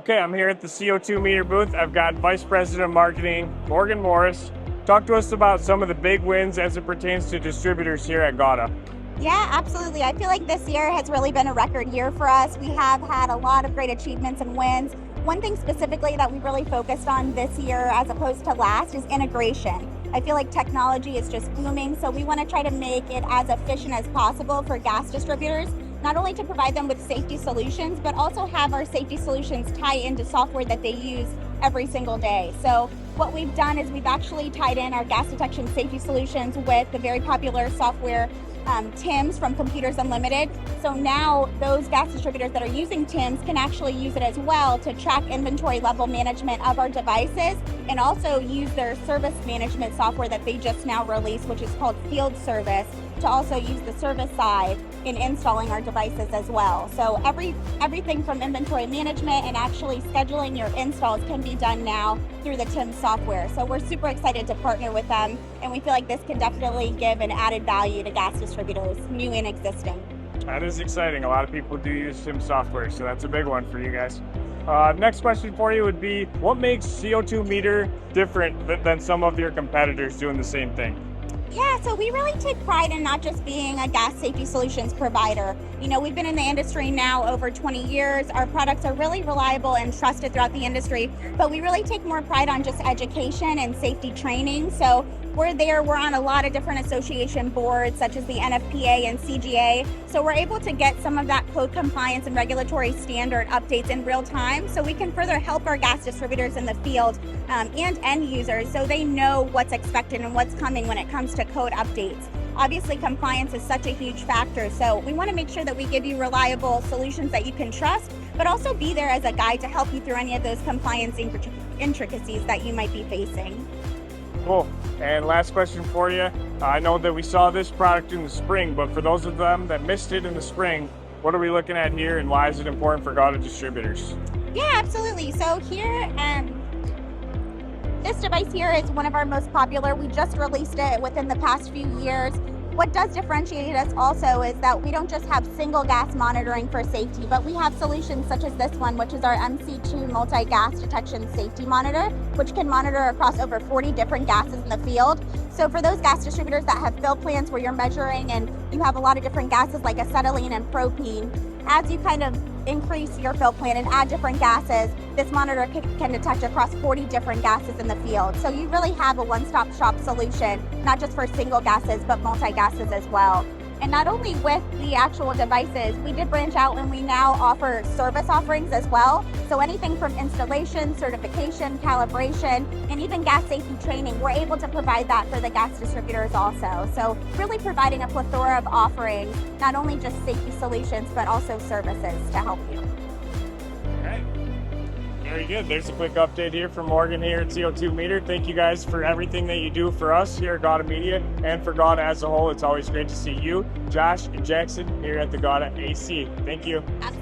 Okay, I'm here at the CO2Meter booth. I've got Vice President of Marketing, Morgan Morris. Talk to us about some of the big wins as it pertains to distributors here at GAWDA. Yeah, absolutely. I feel like this year has really been a record year for us. We have had a lot of great achievements and wins. One thing specifically that we really focused on this year as opposed to last is integration. I feel like technology is just booming, so we want to try to make it as efficient as possible for gas distributors, not only to provide them with safety solutions, but also have our safety solutions tie into software that they use every single day. So what we've done is we've actually tied in our gas detection safety solutions with the very popular software TIMS from Computers Unlimited. So now those gas distributors that are using TIMS can actually use it as well to track inventory level management of our devices, and also use their service management software that they just now released, which is called Field Service, to also use the service side in installing our devices as well. So everything from inventory management and actually scheduling your installs can be done now through the TIMS software. So we're super excited to partner with them, and we feel like this can definitely give an added value to gas distributors, new and existing. That is exciting. A lot of people do use TIMS software, so that's a big one for you guys. Next question for you would be, what makes CO2Meter different than some of your competitors doing the same thing? Yeah, so we really take pride in not just being a gas safety solutions provider. You know, we've been in the industry now over 20 years. Our products are really reliable and trusted throughout the industry, but we really take more pride on just education and safety training. So we're on a lot of different association boards, such as the NFPA and CGA. So we're able to get some of that code compliance and regulatory standard updates in real time, so we can further help our gas distributors in the field and end users, so they know what's expected and what's coming when it comes to code updates. Obviously, compliance is such a huge factor, so we want to make sure that we give you reliable solutions that you can trust, but also be there as a guide to help you through any of those compliance intricacies that you might be facing. Cool. And last question for you. I know that we saw this product in the spring, but for those of them that missed it in the spring, what are we looking at here, and why is it important for GAWDA distributors? Yeah, absolutely. So here, this device here is one of our most popular. We just released it within the past few years. What does differentiate us also is that we don't just have single gas monitoring for safety, but we have solutions such as this one, which is our MC2 multi-gas detection safety monitor, which can monitor across over 40 different gases in the field. So for those gas distributors that have fill plants where you're measuring and you have a lot of different gases like acetylene and propene, as you kind of increase your fill plant and add different gases, this monitor can detect across 40 different gases in the field. So you really have a one-stop shop solution, not just for single gases, but multi-gases as well. And not only with the actual devices, we did branch out and we now offer service offerings as well. So anything from installation, certification, calibration, and even gas safety training, we're able to provide that for the gas distributors also. So really providing a plethora of offerings, not only just safety solutions, but also services to help you. Very good. There's a quick update here from Morgan here at CO2Meter. Thank you guys for everything that you do for us here at GAWDA Media and for GAWDA as a whole. It's always great to see you, Josh, and Jackson here at the GAWDA AC. Thank you. Absolutely.